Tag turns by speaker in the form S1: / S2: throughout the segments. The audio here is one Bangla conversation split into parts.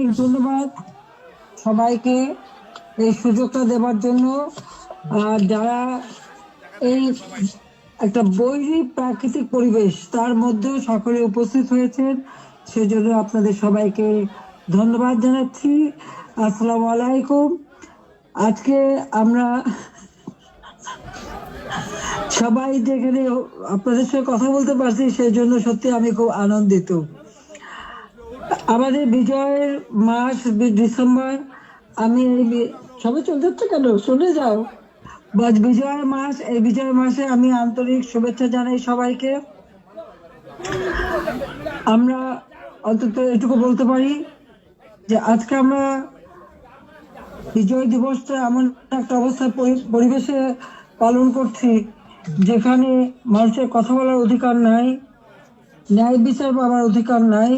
S1: অনেক ধন্যবাদ সবাইকে এই সুযোগটা দেওয়ার জন্য। যারা এই একটা বৈরী প্রাকৃতিক পরিবেশ তার মধ্যেও সকলে উপস্থিত হয়েছেন, সেজন্য আপনাদের সবাইকে ধন্যবাদ জানাচ্ছি। আসসালামু আলাইকুম। আজকে আমরা সবাই যেখানে আপনাদের সঙ্গে কথা বলতে পারছি, সেই জন্য সত্যি আমি খুব আনন্দিত। আমাদের বিজয়ের মাস ডিসেম্বর, আমি সবাই চলে যাচ্ছে কেন, চলে যাও। বিজয়ের মাস, এই বিজয় মাসে আমি আন্তরিক শুভেচ্ছা জানাই সবাইকে। আমরা অন্তত এটুকু বলতে পারি যে আজকে আমরা বিজয় দিবসটা এমন একটা অবস্থায় পরিবেশে পালন করছি যেখানে মানুষের কথা বলার অধিকার নাই, ন্যায় বিচার পাওয়ার অধিকার নাই,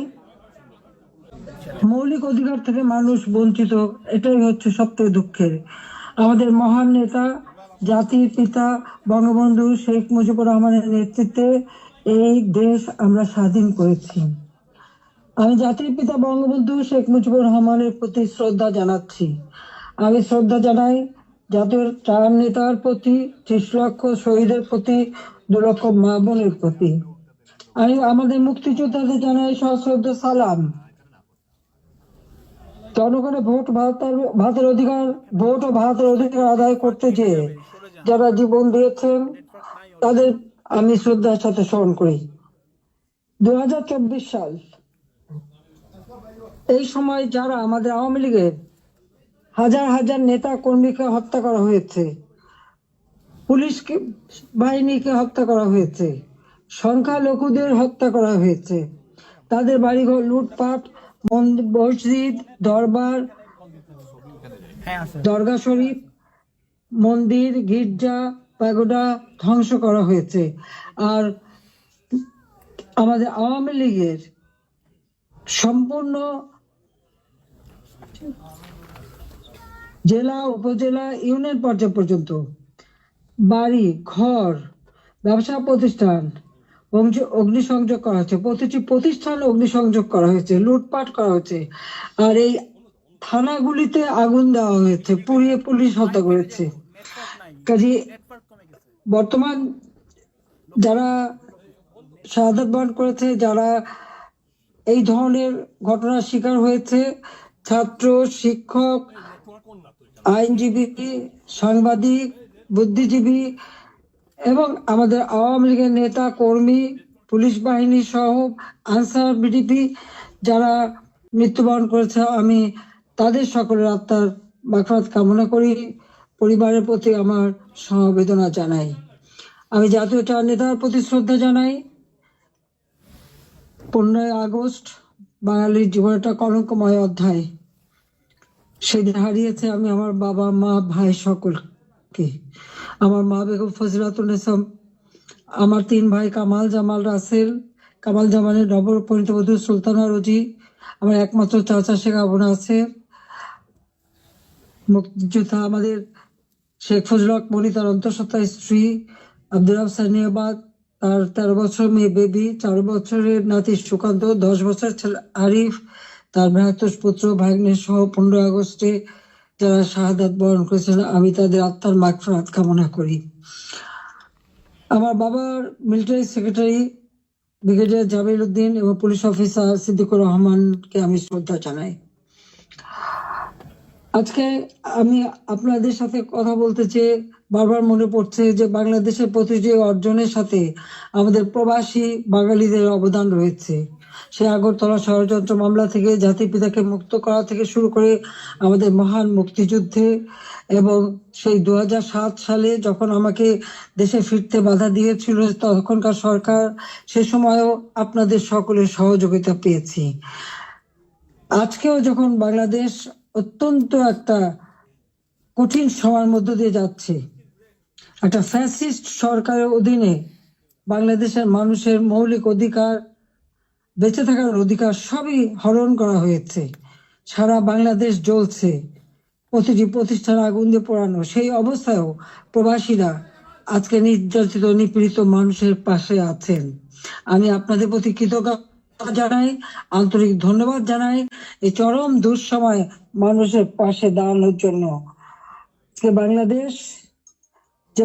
S1: মৌলিক অধিকার থেকে মানুষ বঞ্চিত। এটাই হচ্ছে সবথেকে দুঃখের। আমাদের মহান নেতা জাতির পিতা বঙ্গবন্ধু শেখ মুজিবুর রহমানের নেতৃত্বে এই দেশ আমরা স্বাধীন করেছি। আমি জাতির পিতা বঙ্গবন্ধু শেখ মুজিবুর রহমানের প্রতি শ্রদ্ধা জানাচ্ছি। আমি শ্রদ্ধা জানাই জাতীয় 4 নেতার প্রতি, 30 লক্ষ শহীদের প্রতি, 2 লক্ষ মা বোনের প্রতি। আমি আমাদের মুক্তিযোদ্ধাদের জানাই সশ্রদ্ধ সালাম। জনগণের ভাতের অধিকার, ভোট ও ভাতের অধিকার আদায় করতে যেয়ে যারা জীবন দিয়েছেন তাদের আমি শ্রদ্ধার সাথে স্মরণ করি। 2024 সাল, এই সময় যারা আমাদের আওয়ামী লীগের হাজার হাজার নেতা কর্মীকে হত্যা করা হয়েছে, পুলিশকে বাহিনীকে হত্যা করা হয়েছে, সংখ্যালঘুদের হত্যা করা হয়েছে, তাদের বাড়িঘর লুটপাট, মসজিদ, দরবার, দরগা শরীফ, মন্দির, গির্জা, প্যাগোডা ধ্বংস করা হয়েছে। আর আমাদের আওয়ামী লীগের সম্পূর্ণ জেলা, উপজেলা, ইউনিয়ন পর্যায় পর্যন্ত বাড়ি ঘর, ব্যবসা প্রতিষ্ঠান অগ্নিসংযোগ করা হয়েছে। প্রতিটি প্রতিষ্ঠানে অগ্নিসংযোগ করা হয়েছে, লুটপাট করা হয়েছে। আর এই থানাগুলিতে আগুন দেওয়া হয়েছে, পুড়িয়ে পুলিশ হত্যা করেছে। কাজে বর্তমান যারা শাহাদাত বরণ করেছে, যারা এই ধরনের ঘটনার শিকার হয়েছে, ছাত্র, শিক্ষক, আইনজীবী, সাংবাদিক, বুদ্ধিজীবী এবং আমাদের আওয়ামী লীগের নেতা কর্মী, পুলিশ বাহিনী সহ আনসার বিডিপি যারা মৃত্যুবরণ করেছে, আমি তাদের সকলের আত্মার মাগফিরাত কামনা করি। পরিবারের প্রতি আমার সমবেদনা জানাই। আমি জাতীয় 4 নেতার প্রতি শ্রদ্ধা জানাই। 15 আগস্ট বাঙালির জীবনে একটা কলঙ্কময় অধ্যায়। সেদিন হারিয়েছে আমি আমার বাবা, মা, ভাই সকলকে। আমার মা বেগম ফজিলাতুন্নেসা, আমার 3 ভাই কামাল, জামাল, রাসেল, কামাল জামানের নবপরিণীত বধূ সুলতানা রোজি, আমার একমাত্র চাচা শেখ আবু নাসের, মুক্তিযোদ্ধা আমাদের শেখ ফজলুল হক মনি, তার অন্তঃসত্ত্বা স্ত্রী, আব্দুল রাব সানিয়াবাদ, তার 13 বছর মেয়ে বেবি, 4 বছরের নাতি সুকান্ত, 10 বছর ছেলে আরিফ, তার ভ্রাতুষ পুত্র ভাগ্নে সহ 15 আগস্টে যারা শাহাদাত বরণ করেছেন, আমি তাদের আত্মার মাগফিরাত কামনা করি। আমার বাবার military secretary brigadier Jamil Uddin এবং পুলিশ অফিসার সিদ্দিকুর রহমানকে আমি শ্রদ্ধা জানাই। আজকে আমি আপনাদের সাথে কথা বলতে চেয়ে বারবার মনে পড়ছে যে বাংলাদেশের প্রতিটি অর্জনের সাথে আমাদের প্রবাসী বাঙালিদের অবদান রয়েছে। সে আগরতলা ষড়যন্ত্র মামলা থেকে জাতির পিতাকে মুক্ত করা থেকে শুরু করে আমাদের মহান মুক্তিযুদ্ধে, এবং সেই 2007 সালে যখন আমাকে দেশে ফিরতে বাধা দিয়েছিল তখনকার সরকার, সে সময়ও আপনাদের সকলের সহযোগিতা পেয়েছি। আজকেও যখন বাংলাদেশ অত্যন্ত একটা কঠিন সময়ের মধ্য দিয়ে যাচ্ছে, একটা ফ্যাসিস্ট সরকারের অধীনে বাংলাদেশের মানুষের মৌলিক অধিকার, বেঁচে থাকার অধিকার সবই হরণ করা হয়েছে। সারা বাংলাদেশ জ্বলছে, প্রতিটি প্রতিষ্ঠান আগুন দিয়ে পোড়ানো। সেই অবস্থায়ও প্রবাসীরা আজকে নির্যাতিত নিপীড়িত মানুষের পাশে আছেন। আমি আপনাদের প্রতি কৃতজ্ঞতা জানাই, আন্তরিক ধন্যবাদ জানাই এই চরম দুঃসময় মানুষের পাশে দাঁড়ানোর জন্য। যে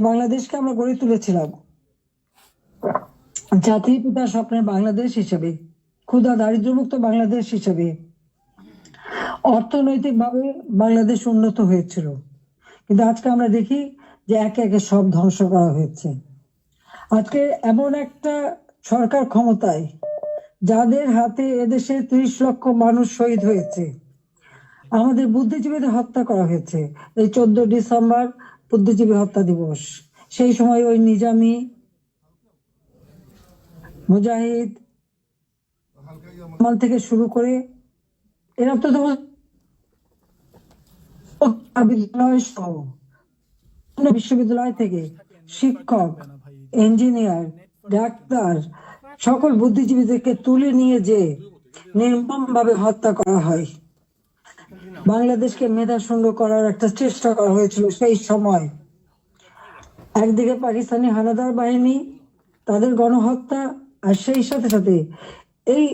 S1: বাংলাদেশকে আমরা গড়ে তুলেছিলাম জাতির পিতার স্বপ্নের বাংলাদেশ হিসেবে, ক্ষুধা দারিদ্র্যমুক্ত বাংলাদেশ হিসেবে, অর্থনৈতিকভাবে বাংলাদেশ উন্নত হয়েছিল, কিন্তু আজকে আমরা দেখি যে একে একে সব ধ্বংস করা হয়েছে। আজকে এমন একটা সরকার ক্ষমতায় যাদের হাতে এদেশে 30 লক্ষ মানুষ শহীদ হয়েছে, আমাদের বুদ্ধিজীবীদের হত্যা করা হয়েছে। এই 14 ডিসেম্বর বুদ্ধিজীবী হত্যা দিবস, সেই সময় ওই নিজামী, মুজাহিদ থেকে শুরু করে এরা তো বিদ্যালয় সহ বিশ্ববিদ্যালয় থেকে শিক্ষক, ইঞ্জিনিয়ার, ডাক্তার সকল বুদ্ধিজীবীদেরকে তুলে নিয়ে যে নির্মমভাবে হত্যা করা হয়। বাংলাদেশকে মেধাশূন্য করার একটা চেষ্টা করা হয়েছিল সেই সময়। একদিকে পাকিস্তানি হানাদার বাহিনী, তাদের গণহত্যা, আর সেই সাথে সাথে এই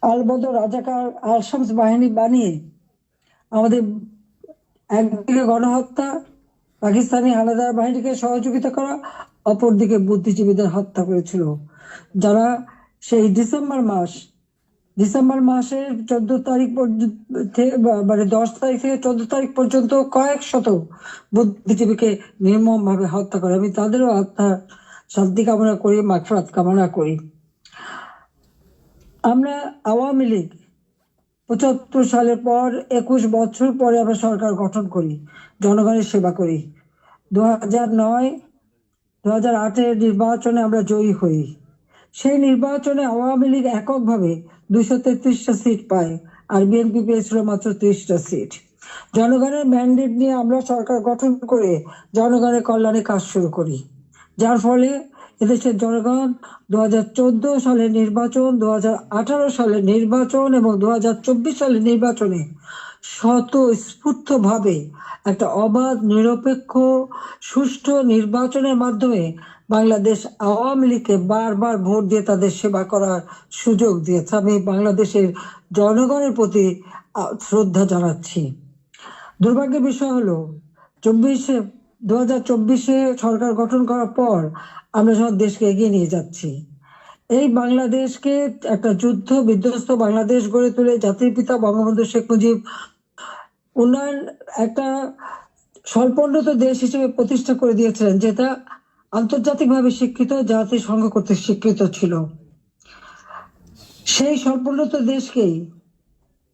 S1: আলবদর রাজাকার আল-শামস বাহিনী বানিয়ে আমাদের একদিকে গণহত্যা, পাকিস্তানি হানাদার বাহিনীকে সহযোগিতা করা, অপরদিকে বুদ্ধিজীবীদের হত্যা করেছিল, যারা সেই ডিসেম্বর মাসের 14 তারিখ মানে 10 তারিখ থেকে 14 তারিখ পর্যন্ত কয়েক শত বুদ্ধিজীবীকে নির্মম ভাবে হত্যা করে। আমি তাদেরও আত্মার শান্তি কামনা করি, মাগফিরাত কামনা করি। আমরা আওয়ামী লীগ 75 সালের পর 21 বছর পরে আমরা সরকার গঠন করি, জনগণের সেবা করি। 2008-এর নির্বাচনে আমরা জয়ী হই। সেই নির্বাচনে আওয়ামী লীগ এককভাবে 233টা সিট পায়, আর বিএনপি পেয়েছিল মাত্র 30টা সিট। জনগণের ম্যান্ডেট নিয়ে আমরা সরকার গঠন করে জনগণের কল্যাণে কাজ শুরু করি, যার ফলে এদেশের জনগণ 2014 সালের নির্বাচন, 2018 সালের নির্বাচন এবং 2024 সালের নির্বাচনে স্বতঃস্ফূর্ত ভাবে একটা অবাধ, নিরপেক্ষ, সুষ্ঠু নির্বাচনের মাধ্যমে বাংলাদেশ আওয়ামী লীগকে বারবার ভোট দিয়ে তাদের সেবা করার সুযোগ দিয়েছে। আমি বাংলাদেশের জনগণের প্রতি শ্রদ্ধা জানাচ্ছি। দুর্ভাগ্যের বিষয় হলো 2024-এ সরকার গঠন করার পর আমরা সব দেশকে এগিয়ে নিয়ে যাচ্ছি। এই বাংলাদেশকে একটা যুদ্ধ বিধ্বস্ত বাংলাদেশ গড়ে তুলে জাতির পিতা বঙ্গবন্ধু শেখ মুজিব উন্নয়ন একটা স্বল্পোন্নত দেশ হিসেবে প্রতিষ্ঠা করে দিয়েছিলেন, যেটা আন্তর্জাতিকভাবে স্বীকৃত, জাতিসংঘ কর্তৃক স্বীকৃত ছিল। সেই স্বল্পোন্নত দেশকেই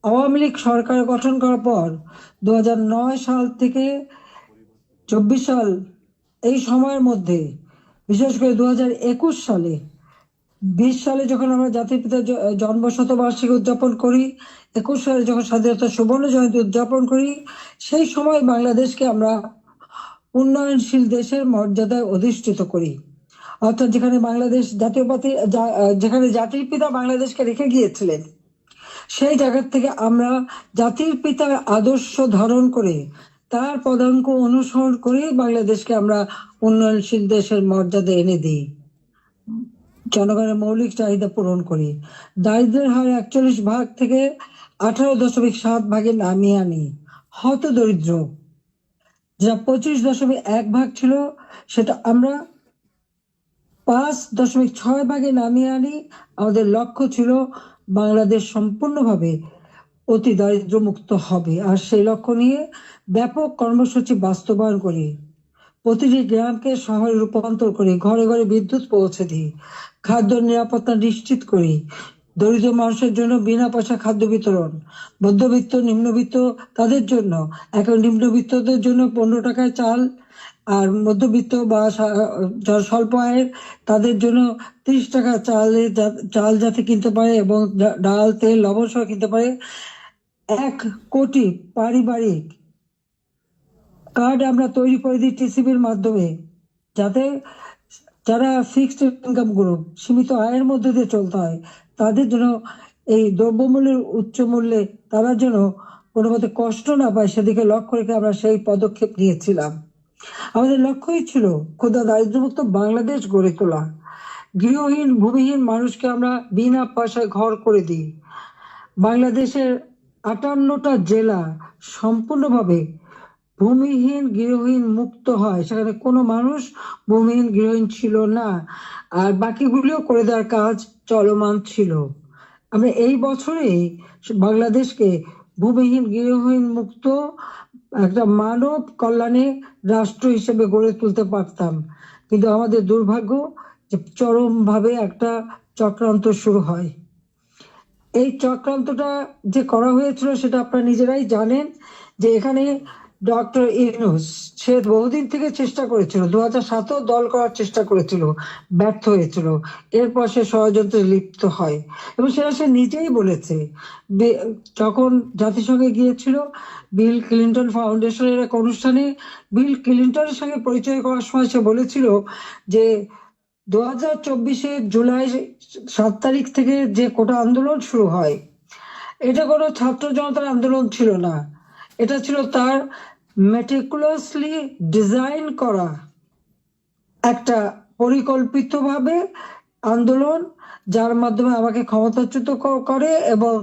S1: আওয়ামী লীগ সরকার গঠন করার পর 2009 সাল থেকে 24 সাল এই সময়ের মধ্যে, বিশেষ করে 2021 সালে 20 সালে যখন আমরা জাতির পিতার জন্ম শতবার্ষিকী উদযাপন করি, 21 সালে যখন স্বাধীনতা সুবর্ণ জয়ন্তী উদযাপন করি, সেই সময় বাংলাদেশকে আমরা উন্নয়নশীল দেশের মর্যাদায় অধিষ্ঠিত করি। অর্থাৎ যেখানে বাংলাদেশ যেখানে জাতির পিতা বাংলাদেশকে রেখে গিয়েছিলেন, সেই জায়গা থেকে আমরা জাতির পিতার আদর্শ ধারণ করে তার পদাঙ্ক অনুসরণ করে বাংলাদেশকে আমরা উন্নয়নশীল দেশের মর্যাদা এনে দিই, জনগণের মৌলিক চাহিদা পূরণ করি, দারিদ্রের হার 41 ভাগ থেকে 18.7 ভাগে নামিয়ে আনি, হত দরিদ্র যা 25.1 ভাগ ছিল সেটা আমরা 5.6 ভাগে নামিয়ে আনি। আমাদের লক্ষ্য ছিল বাংলাদেশ সম্পূর্ণভাবে অতি দারিদ্র মুক্ত হবে, আর সেই লক্ষ্য নিয়ে ব্যাপক কর্মসূচি বাস্তবায়ন করি। প্রতিটি গ্রামকে শহরে রূপান্তর করি, ঘরে ঘরে বিদ্যুৎ পৌঁছে দিই, খাদ্য নিরাপত্তা নিশ্চিত করি, দরিদ্র মানুষের জন্য বিনা পয়সা খাদ্য বিতরণ, মধ্যবিত্ত, নিম্নবিত্ত তাদের জন্য, এখন নিম্নবিত্তদের জন্য 15 টাকায় চাল, আর মধ্যবিত্ত বা স্বল্প আয়ের তাদের জন্য 30 টাকা চাল যাতে কিনতে পারে, এবং ডাল, তেল, লবণ সহ কিনতে পারে। 1 কোটি পারিবারিক কার্ড আমরা তৈরি করে দিই টিসিবির মাধ্যমে, যাতে যারা ফিক্সড ইনকাম গ্রুপ, সীমিত আয়ের মধ্যে দিয়ে চলতে হয়, তাদের জন্য এই দ্রব্যমূল্যের উচ্চ মূল্যে তারা যেন কোনো মতে কষ্ট না পায়, সেদিকে লক্ষ্য রেখে আমরা সেই পদক্ষেপ নিয়েছিলাম। আমাদের লক্ষ্যই ছিল ক্ষুধা দারিদ্র্যমুক্ত বাংলাদেশ গড়ে তোলা। গৃহহীন ভূমিহীন মানুষকে আমরা বিনা পয়সায় ঘর করে দিই। বাংলাদেশের 58টা জেলা সম্পূর্ণভাবে ভূমিহীন গৃহহীন মুক্ত হয়, সেখানে কোনো মানুষ ভূমিহীন গৃহহীন ছিল না, আর বাকিগুলিও করে দেওয়ার কাজ চলমান ছিল। আমরা এই বছরেই বাংলাদেশকে ভূমিহীন গৃহহীন মুক্ত একটা মানব কল্যাণে রাষ্ট্র হিসেবে গড়ে তুলতে পারতাম, কিন্তু আমাদের দুর্ভাগ্য যে চরমভাবে একটা চক্রান্ত শুরু হয়। এই চক্রান্তটা যে করা হয়েছিল সেটা আপনারা নিজেরাই জানেন, যে এখানে ডক্টর ইউনূস সে বহুদিন থেকে চেষ্টা করেছিল, 2007-এও দল করার চেষ্টা করেছিল, ব্যর্থ হয়েছিল। এরপর সে ষড়যন্ত্রে লিপ্ত হয় এবং সেটা সে নিজেই বলেছে। যখন জাতিসংঘে গিয়েছিল বিল ক্লিন্টন ফাউন্ডেশনের এক অনুষ্ঠানে, বিল ক্লিন্টনের সঙ্গে পরিচয় করার সময় সে বলেছিল যে 2024 জুলাই 7 তারিখ থেকে যে কোটা আন্দোলন শুরু হয়, এটা কোনো ছাত্র জনতার আন্দোলন ছিল না, এটা ছিল তার মেটিকুলাসলি ডিজাইন করা একটা পরিকল্পিতভাবে আন্দোলন, যার মাধ্যমে আমাকে ক্ষমতাচ্যুত করে এবং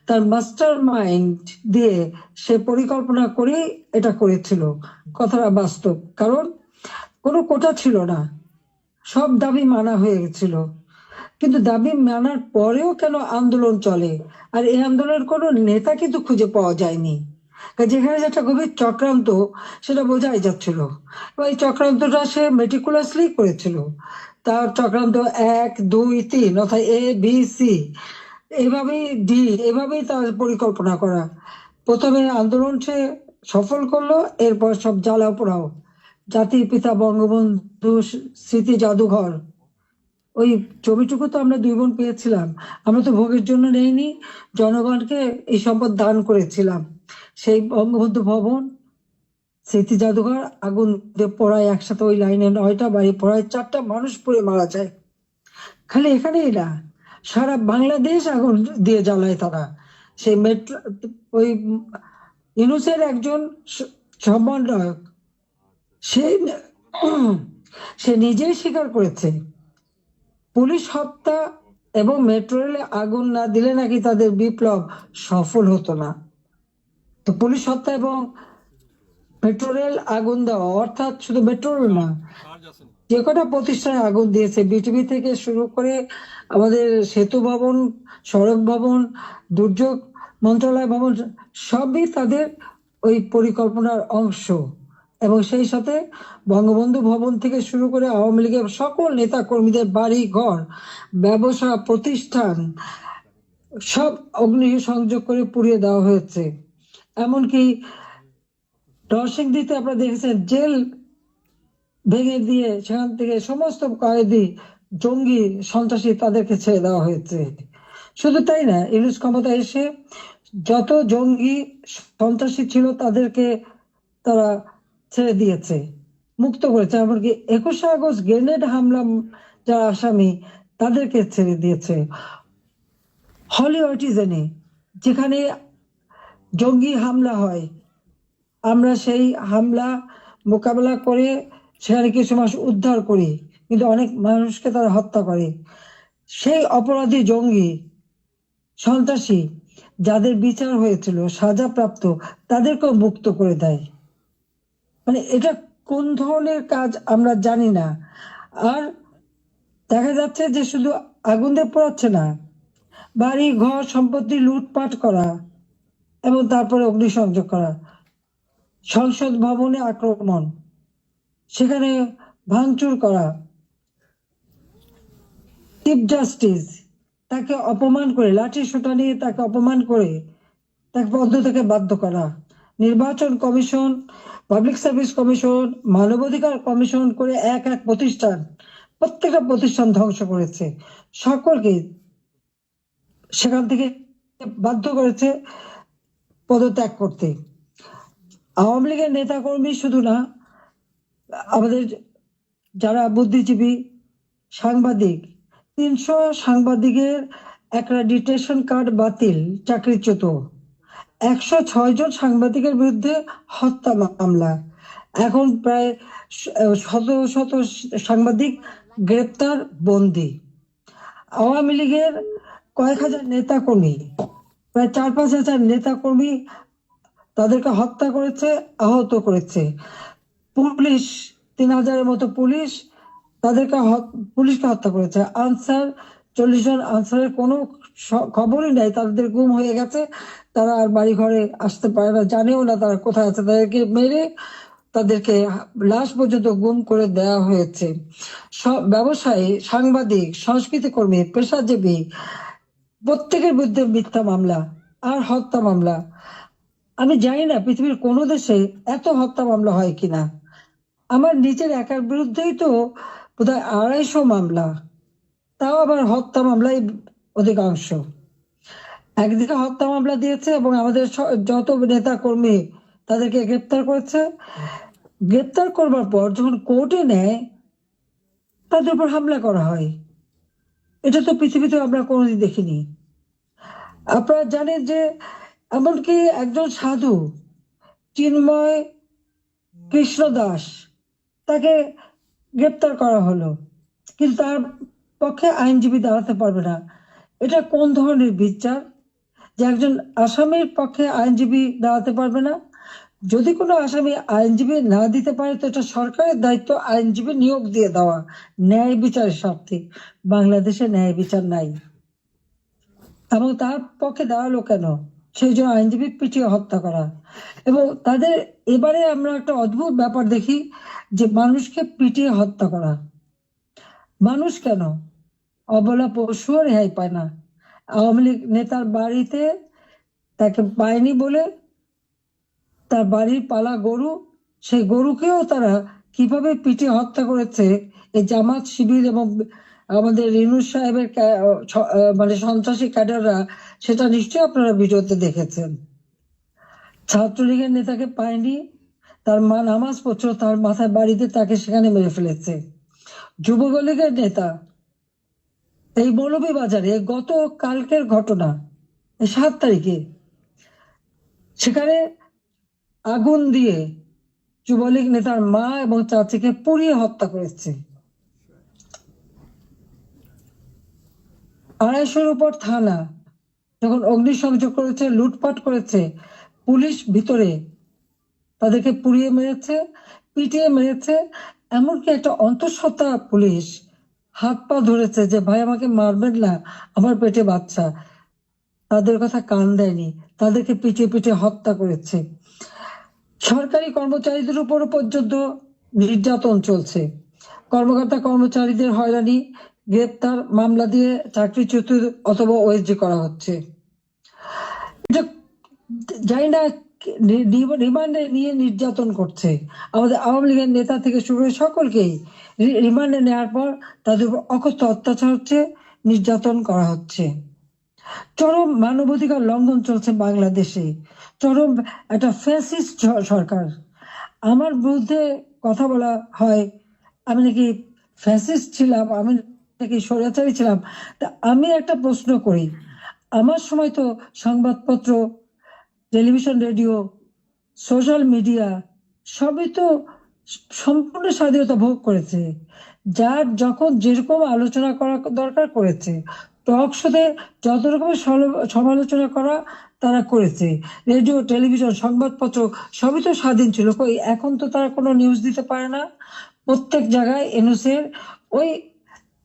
S1: তার মাস্টার মাইন্ড দিয়ে সে পরিকল্পনা করে এটা করেছিল। কথাটা বাস্তব, কারণ কোনো কোটা ছিল না, সব দাবি মানা হয়ে গেছিল। কিন্তু দাবি মানার পরেও কেন আন্দোলন চলে, আর এই আন্দোলনের কোনো নেতা কিন্তু খুঁজে পাওয়া যায়নি। যেখানে যেটা গভীর চক্রান্ত সেটা বোঝাই যাচ্ছিল, এবং এই চক্রান্তটা সে মেটিকুলাসলি করেছিল। তার চক্রান্ত 1, 2, 3 অর্থাৎ ABC, এভাবেই ডি, এভাবেই তার পরিকল্পনা করা। প্রথমে আন্দোলন সে সফল করলো, এরপর সব জ্বালা পোড়াও। জাতির পিতা বঙ্গবন্ধু স্মৃতি জাদুঘর, ওই জমিটুকু তো আমরা 2 বোন পেয়েছিলাম, আমরা তো ভোগের জন্য নেইনি, জনগণকে এই সম্পদ দান করেছিলাম। সেই বঙ্গবন্ধু ভবন স্মৃতি জাদুঘর আগুন দিয়ে পোড়ায়, একসাথে ওই লাইনে 9টা বাড়ি পোড়ায়, 4টা মানুষ পুড়ে মারা যায়। খালি এখানেই না, সারা বাংলাদেশ আগুন দিয়ে জ্বালায় তারা। সেই মেট্রো, ওই ইউনূসের একজন সমন্বয়ক, সে সে নিজেই স্বীকার করেছে পুলিশ হত্যা এবং মেট্রো রেলে আগুন না দিলে নাকি তাদের বিপ্লব সফল হতো না। তো পুলিশ হত্যা এবং মেট্রো রেল আগুন দেওয়া, অর্থাৎ শুধু মেট্রো রেল না, যে কটা প্রতিষ্ঠানে আগুন দিয়েছে, বিটিভি থেকে শুরু করে আমাদের সেতু ভবন, সড়ক ভবন, দুর্যোগ মন্ত্রণালয় ভবন, সবই তাদের ওই পরিকল্পনার অংশ। এবং সেই সাথে বঙ্গবন্ধু ভবন থেকে শুরু করে আওয়ামী লীগের সকল নেতা কর্মীদের বাড়ি ঘর, ব্যবসা প্রতিষ্ঠান সব অগ্নি সংযোগ করে পুড়িয়ে দেওয়া হয়েছে। এমনকি নরসিংদীতে আপনারা দেখেছেন, জেল ভেঙে দিয়ে সেখান থেকে সমস্ত কয়েদি, জঙ্গি, সন্ত্রাসী তাদেরকে ছেড়ে দেওয়া হয়েছে। শুধু তাই না, ইউনূস ক্ষমতা এসে যত জঙ্গি সন্ত্রাসী ছিল তাদেরকে তারা ছেড়ে দিয়েছে, মুক্ত করেছে। এমনকি 21শে আগস্ট গ্রেনেড হামলা যারা আসামি তাদেরকে ছেড়ে দিয়েছে। হলি আর্টিজানে যেখানে জঙ্গি হামলা হয়, আমরা সেই হামলা মোকাবেলা করে সেখানে কিছু মানুষ উদ্ধার করি, কিন্তু অনেক মানুষকে তারা হত্যা করে। সেই অপরাধী জঙ্গি সন্ত্রাসী যাদের বিচার হয়েছিল, সাজাপ্রাপ্ত, তাদেরকেও মুক্ত করে দেয়। মানে এটা কোন ধরনের কাজ আমরা জানি না। আর দেখা যাচ্ছে যে শুধু আগুন দিয়ে পোড়াচ্ছে না, বাড়ি ঘর সম্পত্তি লুটপাট করা এবং তারপরে অগ্নিসংযোগ করা, সংসদ ভবনে আক্রমণ, সেখানে ভাঙচুর করা, চিফ জাস্টিস তাকে অপমান করে, লাঠি সোটা নিয়ে তাকে অপমান করে তাকে পদ থেকে বাধ্য করা, নির্বাচন কমিশন, পাবলিক সার্ভিস কমিশন, মানবাধিকার কমিশন করে এক এক প্রতিষ্ঠান, প্রত্যেকটা প্রতিষ্ঠান ধ্বংস করেছে, সকলকে সেখান থেকে বাধ্য করেছে পদত্যাগ করতে। আওয়ামী লীগের নেতাকর্মী শুধু না, আমাদের যারা বুদ্ধিজীবী, সাংবাদিক, 300 সাংবাদিকের অ্যাক্রেডিটেশন কার্ড বাতিল, চাকরিচ্যুত। 106 জন সাংবাদিকের বিরুদ্ধে হত্যা মামলা। এখন প্রায় শত শত সাংবাদিক গ্রেপ্তার, বন্দি। আওয়ামী লীগের কয়েক হাজার নেতা কর্মী, প্রায় 4-5 হাজার নেতা কর্মী তাদেরকে হত্যা করেছে, আহত করেছে। পুলিশ 3,000-এর মতো পুলিশ পুলিশকে হত্যা করেছে। আনসার 40 জন আনসারের কোনো খবরই নাই, তাদের গুম হয়ে গেছে, তারা আর বাড়ি ঘরে আসতে পারে না, জানেও না তারা কোথায় আছে। তাদেরকে মেরে তাদেরকে লাশ পর্যন্ত গুম করে দেওয়া হয়েছে। সব ব্যবসায়ী, সাংবাদিক, সংস্কৃতি কর্মী, পেশাজীবী প্রত্যেকের বিরুদ্ধে মিথ্যা মামলা আর হত্যা মামলা। আমি জানি না পৃথিবীর কোনো দেশে এত হত্যা মামলা হয় কিনা। আমার নিজের একার বিরুদ্ধেই তো বোধহয় 250 মামলা, তাও আবার হত্যা মামলাই অধিকাংশ। একদিকে হত্যা মামলা দিয়েছে এবং আমাদের যত নেতা কর্মী তাদেরকে গ্রেপ্তার করেছে। গ্রেপ্তার করবার পর যখন কোর্টে নেয়, তাদের উপর হামলা করা হয়। এটা তো পৃথিবীতে আমরা কোনোদিন দেখিনি। আপনারা জানেন যে এমনকি একজন সাধু চিন্ময় কৃষ্ণ দাস, তাকে গ্রেপ্তার করা হলো, কিন্তু তার পক্ষে আইনজীবী দাঁড়াতে পারবে না। এটা কোন ধরনের বিচার যে একজন আসামির পক্ষে আইনজীবী দাঁড়াতে পারবে না? যদি কোনো আসামি আইনজীবী না দিতে পারে তো এটা সরকারের দায়িত্ব আইনজীবী নিয়োগ দিয়ে দেওয়া, ন্যায় বিচারের স্বার্থে। বাংলাদেশে ন্যায় বিচার নাই, এবং তার পক্ষে দাঁড়ালো কেন? সেই জন্য আইনজীবী পিটিয়ে হত্যা করা। এবং তাদের এবারে আমরা একটা অদ্ভুত ব্যাপার দেখি যে মানুষকে পিটিয়ে হত্যা করা। মানুষ কেন? অবলা পশুও রেহাই পায় না। আওয়ামী লীগ নেতার বাড়িতে তাকে পায়নি বলে তার বাড়ির পালা গরু, সেই গরুকেও তারা কিভাবে পিটিয়ে হত্যা করেছে, এই জামাত শিবির এবং আমাদের রিনুস সাহেবের মানে সন্ত্রাসী ক্যাডাররা, সেটা নিশ্চয়ই আপনারা ভিডিওতে দেখেছেন। ছাত্রলীগের নেতাকে পায়নি, তার মা নামাজ পড়ছিল, তার মাথায় বাড়িতে তাকে সেখানে মেরে ফেলেছে। যুবলীগের নেতা এই মৌলভীবাজারে গত কালকের ঘটনা, 7 তারিখে সেখানে আগুন দিয়ে যুবলীগ নেতার মা এবং চাচিকে পুড়িয়ে হত্যা করেছে। 250-এর উপর থানা যখন অগ্নিসংযোগ করেছে, লুটপাট করেছে, পুলিশ ভিতরে তাদেরকে পুড়িয়ে মেরেছে, পিটিয়ে মেরেছে। এমনকি একটা অন্তঃসত্ত্বা পুলিশ হাত পা ধরেছে যে ভাই আমাকে মারবেন না, আমার পেটে বাচ্চা। তাদের কথা কান দেয়নি, তাদেরকে পিটিয়ে পিটিয়ে হত্যা করেছে। সরকারি কর্মচারীদের উপরও পর্যন্ত নির্যাতন চলছে। কর্মকর্তা কর্মচারীদের হয়রানি, গ্রেপ্তার, মামলা দিয়ে চাকরিচ্যুত অথবা ওএসডি করা হচ্ছে। এটা জানি না রিমান্ডে নিয়ে নির্যাতন করছে। আমাদের আওয়ামী লীগের নেতা থেকে শুরু করে সকলকেই রিমান্ডে নেওয়ার পর তাদের উপর অকথ্য অত্যাচার হচ্ছে, নির্যাতন করা হচ্ছে। চরম মানবাধিকার লঙ্ঘন চলছে বাংলাদেশে, চরম একটা ফ্যাসিস্ট সরকার। আমার বিরুদ্ধে কথা বলা হয় আমি নাকি ফ্যাসিস্ট ছিলাম, আমি নাকি স্বৈরাচারী ছিলাম। তা আমি একটা প্রশ্ন করি, আমার সময় তো সংবাদপত্র, টেলিভিশন, রেডিও, সোশ্যাল মিডিয়া সবই তো সম্পূর্ণ স্বাধীনতা ভোগ করেছে। যার যখন যেরকম আলোচনা করা দরকার করেছে, টক শোতে যত রকমের সমালোচনা করা তারা করেছে। রেডিও, টেলিভিশন, সংবাদপত্র সবই তো স্বাধীন ছিল। কই এখন তো তারা কোনো নিউজ দিতে পারে না। প্রত্যেক জায়গায়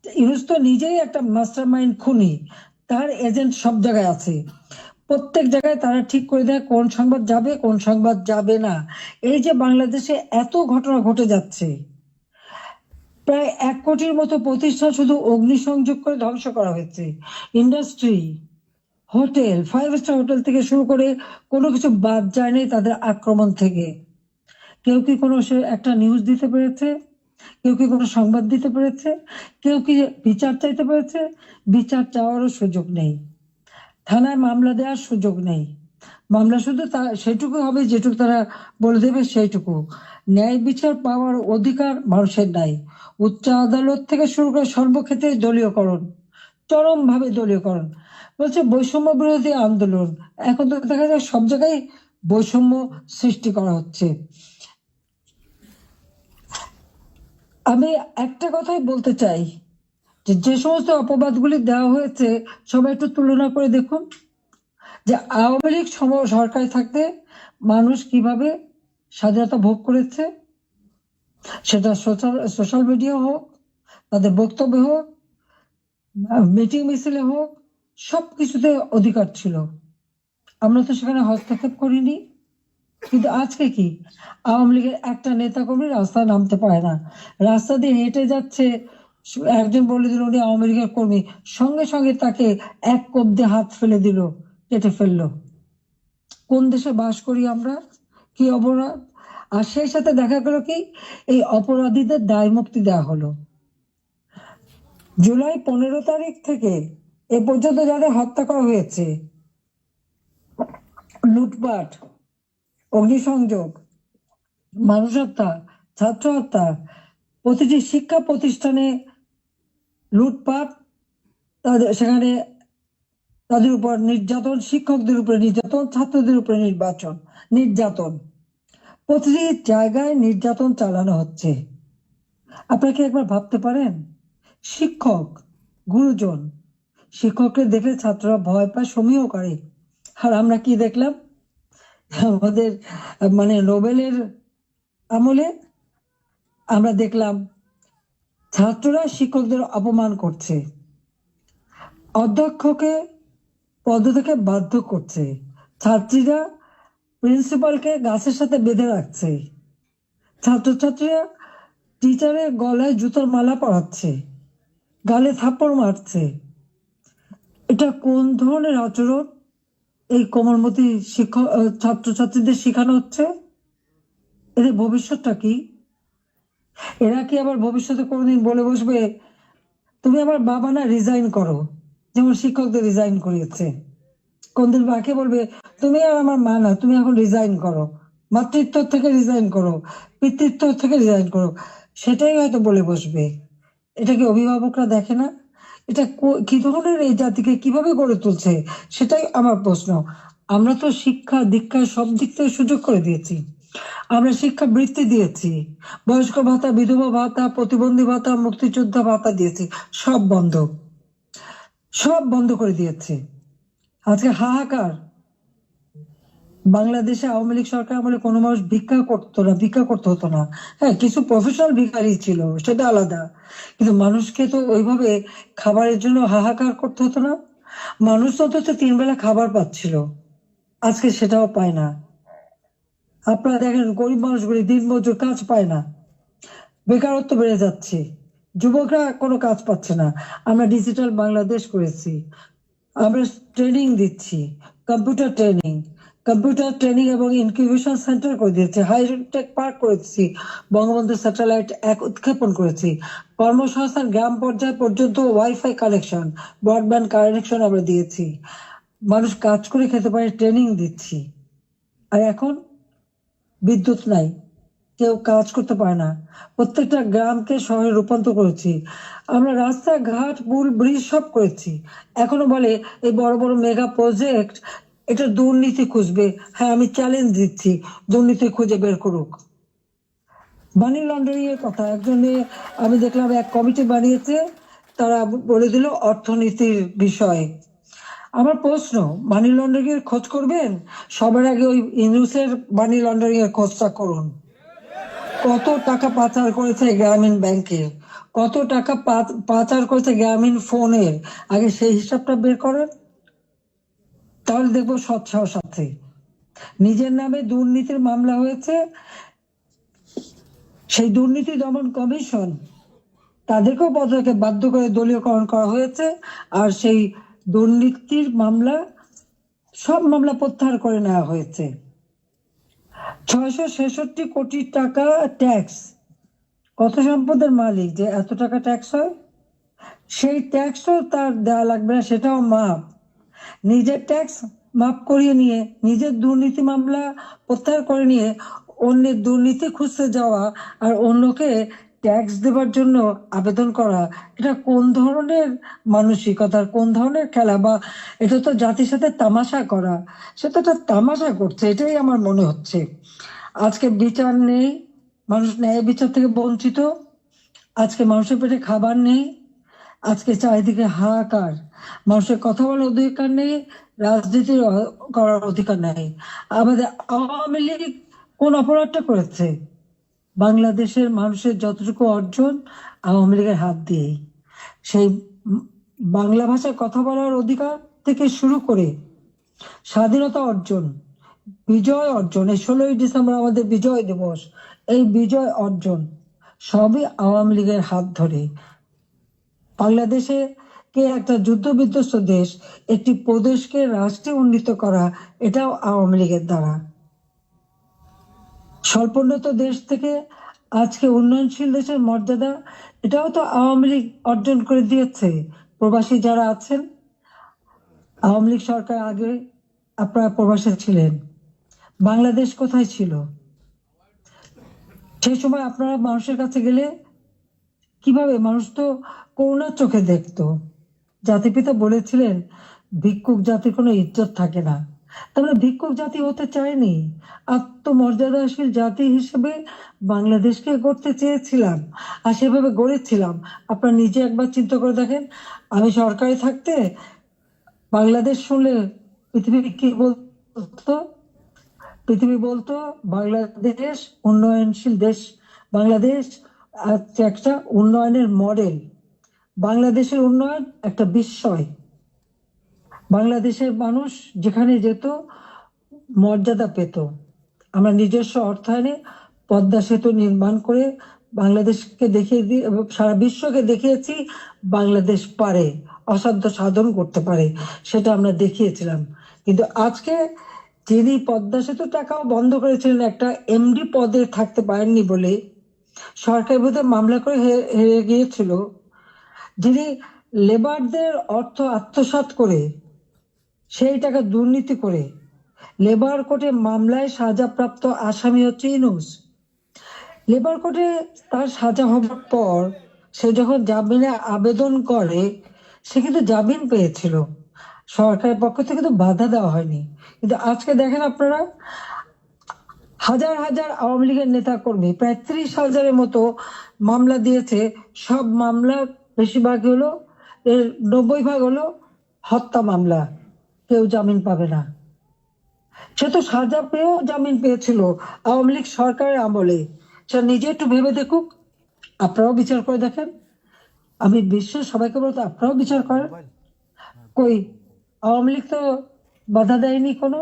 S1: ইউনুস তো নিজেই একটা মাস্টার মাইন্ড খুনি, তার এজেন্ট সব জায়গায় আছে। প্রত্যেক জায়গায় তারা ঠিক করে দেয় কোন সংবাদ যাবে, কোন সংবাদ যাবে না। এই যে বাংলাদেশে এত ঘটনা ঘটে যাচ্ছে, প্রায় 1 কোটির মতো প্রতিষ্ঠান শুধু অগ্নিসংযোগ করে ধ্বংস করা হয়েছে। ইন্ডাস্ট্রি, হোটেল, 5 স্টার হোটেল থেকে শুরু করে কোনো কিছু বাদ যায়নি তাদের আক্রমণ থেকে। কেউ কি কোনো একটা নিউজ দিতে পেরেছে? কেউ কি কোনো সংবাদ দিতে পেরেছে? কেউ কি বিচার চাইতে পেরেছে? বিচার চাওয়ারও সুযোগ নেই, থানায় মামলা দেওয়ার সুযোগ নেই। মামলা শুধু সেটুকু হবে যেটুকু তারা বলে দেবে সেইটুকু। ন্যায় বিচার পাওয়ার অধিকার মানুষের নাই। উচ্চ আদালত থেকে শুরু করে সর্বক্ষেত্রে দলীয়করণ, চরম ভাবে দলীয়করণ। বলছে বৈষম্য বিরোধী আন্দোলন, এখন তো দেখা যায় সব জায়গায় বৈষম্য সৃষ্টি করা হচ্ছে। আমি একটা কথাই বলতে চাই, যে যে সমস্ত অপবাদগুলি দেওয়া হয়েছে সবাই একটু তুলনা করে দেখুন, যে আওয়ামী লীগ সরকারে থাকতে মানুষ কিভাবে স্বাধীনতা ভোগ করেছে, সেটা সোশ্যাল মিডিয়া হোক, তাদের বক্তব্য হোক, মিটিং মিছিলে হোক, সবকিছুতে অধিকার ছিল। আমরা তো সেখানে হস্তক্ষেপ করিনি। কিন্তু আজকে কি, আওয়ামী লীগের একটা নেতা কর্মী রাস্তায় নামতে পারে না, রাস্তা দিয়ে হেঁটে যাচ্ছে, একজন বলে দিল উনি আওয়ামী লীগের কর্মী, সঙ্গে সঙ্গে তাকে এক কোপ দিয়ে হাত ফেলে দিল, কেটে ফেললো। কোন দেশে বাস করি আমরা? কি অপরাধ! আর সেই সাথে দেখা গেল কি, এই অপরাধীদের দায় মুক্তি দেওয়া হলো। জুলাই 15 তারিখ থেকে এ পর্যন্ত যাদের হত্যা করা হয়েছে, লুটপাট, অগ্নিসংযোগ, মানুষ হত্যা, ছাত্র হত্যা, প্রতিটি শিক্ষা প্রতিষ্ঠানে লুটপাট, সেখানে তাদের উপর নির্যাতন, শিক্ষকদের উপরে নির্যাতন, ছাত্রদের উপরে নির্যাতন, প্রতিটি জায়গায় নির্যাতন চালানো হচ্ছে। আপনাকে একবার ভাবতে পারেন, শিক্ষক, গুরুজন, শিক্ষককে দেখলে ছাত্ররা ভয় পায়, সমীহ করে। আর আমরা কি দেখলাম আমাদের মানে নোবেলের আমলে? আমরা দেখলাম ছাত্ররা শিক্ষকদের অপমান করছে, অধ্যক্ষকে পদ থেকে বাধ্য করছে, ছাত্রীরা প্রিন্সিপালকে গাছের সাথে বেঁধে রাখছে, ছাত্রছাত্রীরা টিচারের গলায় জুতোর মালা পরাচ্ছে, গালে থাপ্পড় মারছে। এটা কোন ধরনের আচরণ এই কোমলমতি শিক্ষক ছাত্রছাত্রীদের শেখানো হচ্ছে? এদের ভবিষ্যৎটা কি? এরা কি আবার ভবিষ্যতে কোনোদিন বলে বসবে তুমি আমার বাবা না, রিজাইন করো, যেমন শিক্ষকদের রিজাইন করিয়েছে? কোনদিন বাকে বলবে তুমি আর আমার মা না, তুমি এখন রিজাইন করো, মাতৃত্ব থেকে রিজাইন করো, পিতৃত্ব থেকে রিজাইন করো? সেটাই হয়তো বলে বসবে। এটা কি অভিভাবকরা দেখে না? এটা কি ধরনের এই জাতিকে কিভাবে গড়ে তুলছে, সেটাই আমার প্রশ্ন। আমরা তো শিক্ষা দীক্ষায় সব দিক থেকে সুযোগ করে দিয়েছি, আমরা শিক্ষা বৃত্তি দিয়েছি, বয়স্ক ভাতা, বিধবা ভাতা, প্রতিবন্ধী ভাতা, মুক্তিযোদ্ধা ভাতা দিয়েছি, সব বন্ধ, সব বন্ধ করে দিয়েছে। আজকে হাহাকার। বাংলাদেশে আওয়ামী লীগ সরকার আমলে কোনো মানুষ ভিক্ষা করতে হতো না। হ্যাঁ, কিছু প্রফেশনাল ভিখারি ছিল, সেটা আলাদা, কিন্তু মানুষকে তো ওইভাবে খাবারের জন্য হাহাকার করতে হতো না। মানুষ তো অন্তত 3 বেলা খাবার পাচ্ছিল, আজকে সেটাও পায় না। আপনারা দেখেন গরিব মানুষগুলি দিনমজুর, কাজ পায় না, বেকারত্ব বেড়ে যাচ্ছে, যুবকরা কোনো কাজ পাচ্ছে না। আমরা ডিজিটাল বাংলাদেশ করেছি, আমরা ট্রেনিং দিচ্ছি, কম্পিউটার ট্রেনিং এবং ইনকিউবেশন সেন্টার করে দিয়েছি, হাইটেক পার্ক করেছি, বঙ্গবন্ধু স্যাটেলাইট উৎক্ষেপণ করেছি, কর্মসংস্থান গ্রাম পর্যায় পর্যন্ত ওয়াইফাই কানেকশন, ব্রডব্যান্ড কানেকশন আমরা দিয়েছি, মানুষ কাজ করে খেতে পারে, ট্রেনিং দিচ্ছি। আর এখন বিদ্যুৎ নাই, কেউ কাজ করতে পারে না, প্রত্যেকটা গ্রামকে শহরে রূপান্তর করেছি, আমরা রাস্তাঘাট, পুল, ব্রিজ সব করেছি। এখনো বলে এই বড় বড় মেগা প্রজেক্ট, এটা দুর্নীতি খুঁজবে। হ্যাঁ, আমি চ্যালেঞ্জ দিচ্ছি, দুর্নীতি খুঁজে বের করুক। মানি লন্ডারিং এর কথা একজনে, আমি দেখলাম এক কমিটি বানিয়েছে, তারা বলে দিল অর্থনীতির বিষয়। আমার প্রশ্ন, মানি লন্ডারিং এর খোঁজ করবেন, সবার আগে ওই ইউনুসের মানি লন্ডারিং এর খোঁজটা করুন। কত টাকা পাচার করেছে গ্রামীণ ব্যাংকের, কত টাকা পাচার করেছে গ্রামীণ ফোনের, আগে সেই হিসাবটা বের করেন, তাহলে দেখবো সৎসাহস আছে। নিজের নামে দুর্নীতির মামলা হয়েছে, সেই দুর্নীতি দমন কমিশন, তাদেরকেও পদত্যাগে বাধ্য করে দলীয়করণ করা হয়েছে, আর সেই দুর্নীতির মামলা, সব মামলা প্রত্যাহার করে নেওয়া হয়েছে। 666 কোটি টাকা ট্যাক্স, কত সম্পদের মালিক যে এত টাকা ট্যাক্স হয়, সেই ট্যাক্সও তার দেওয়া লাগবে না, সেটাও মাপ। নিজের ট্যাক্স মাপ করিয়ে নিয়ে, নিজের দুর্নীতি মামলা প্রত্যাহার করে নিয়ে অন্যের দুর্নীতি খুঁজতে যাওয়া আর অন্যকে ট্যাক্স দেবার জন্য আবেদন করা, এটা কোন ধরনের মানসিকতার, কোন ধরনের খেলা? বা এটা তো জাতির সাথে তামাশা করা, সেটা একটা তামাশা করছে, এটাই আমার মনে হচ্ছে। আজকে বিচার নেই, মানুষ ন্যায় বিচার থেকে বঞ্চিত। আজকে মানুষের পেটে খাবার নেই, আজকে চারিদিকে হাহাকার, মানুষের কথা বলার অধিকার নেই, রাজনীতি করার অধিকার নেই। আমাদের আওয়ামী লীগ কোন অপরাধটা করেছে? বাংলাদেশের মানুষের যতটুকু অর্জন আওয়ামী লীগের হাত দিয়েই। সেই বাংলা ভাষায় কথা বলার অধিকার থেকে শুরু করে স্বাধীনতা অর্জন, বিজয় অর্জন, এই 16ই ডিসেম্বর আমাদের বিজয় দিবস, এই বিজয় অর্জন সবই আওয়ামী লীগের হাত ধরে। বাংলাদেশে কে একটা যুদ্ধ বিধ্বস্ত দেশ, একটি প্রদেশকে রাষ্ট্রে উন্নীত করা, এটাও আওয়ামী লীগের দ্বারা। স্বল্পোন্নত দেশ থেকে আজকে উন্নয়নশীল দেশের মর্যাদা, এটাও তো আওয়ামী লীগ অর্জন করে দিয়েছে। প্রবাসী যারা আছেন, আওয়ামী লীগ সরকার আগে আপনারা প্রবাসে ছিলেন, বাংলাদেশ কোথায় ছিল? সেই সময় আপনারা মানুষের কাছে গেলে কিভাবে? মানুষ তো করুণার চোখে দেখতো। জাতিপিতা বলেছিলেন ভিক্ষুক জাতির কোনো ইজ্জত থাকে না। তাহলে ভিক্ষুক জাতি হতে চায়নি, আত্মমর্যাদাশীল জাতি হিসেবে বাংলাদেশকে গড়তে চেয়েছিলাম, আর সেভাবে গড়েছিলাম। আপনারা নিজে একবার চিন্তা করে দেখেন, আমি সরকারে থাকতে বাংলাদেশ শুনলে পৃথিবী কি বলতো? পৃথিবী বলতো বাংলাদেশ উন্নয়নশীল দেশ, বাংলাদেশ একটা উন্নয়নের মডেল, বাংলাদেশের উন্নয়ন একটা বিস্ময়। বাংলাদেশের মানুষ যেখানে যেত মর্যাদা পেত। আমরা নিজস্ব অর্থায়নে পদ্মা সেতু নির্মাণ করে বাংলাদেশকে দেখিয়ে দিয়ে সারা বিশ্বকে দেখিয়েছি বাংলাদেশ পারে, অসাধ্য সাধন করতে পারে, সেটা আমরা দেখিয়েছিলাম। কিন্তু আজকে যিনি পদ্মা সেতু টাকাও বন্ধ করেছিলেন একটা এমডি পদে থাকতে পারেননি বলে, সরকার বোধহয় মামলা করে হেরে গিয়েছিল, যিনি লেবারদের অর্থ আত্মসাৎ করে সেই টাকা দুর্নীতি করে লেবার কোর্টে মামলায় সাজাপ্রাপ্ত আসামি হচ্ছে ইউনূস। লেবার কোর্টে তার সাজা হবার পর সে যখন জামিনে আবেদন করে, সে কিন্তু জামিন পেয়েছিল, সরকারের পক্ষ থেকে তো বাধা দেওয়া হয়নি। কিন্তু আজকে দেখেন আপনারা, হাজার হাজার আওয়ামী লীগের নেতা কর্মী, প্রায় 30,000-এর মতো মামলা দিয়েছে। সব মামলা বেশিরভাগ হলো, এর 90% হলো হত্যা মামলা, কেউ জামিন পাবে না। সে তো সাজা পেয়েও জামিন পেয়েছিল আওয়ামী লীগ সরকারের আমলে। সে নিজে একটু ভেবে দেখুক, আপনারাও বিচার করে দেখেন। আমি বিশ্বের সবাইকে বলতে আপনারাও বিচার করেন। কই আওয়ামী লীগ তো বাধা দেয়নি কোনো।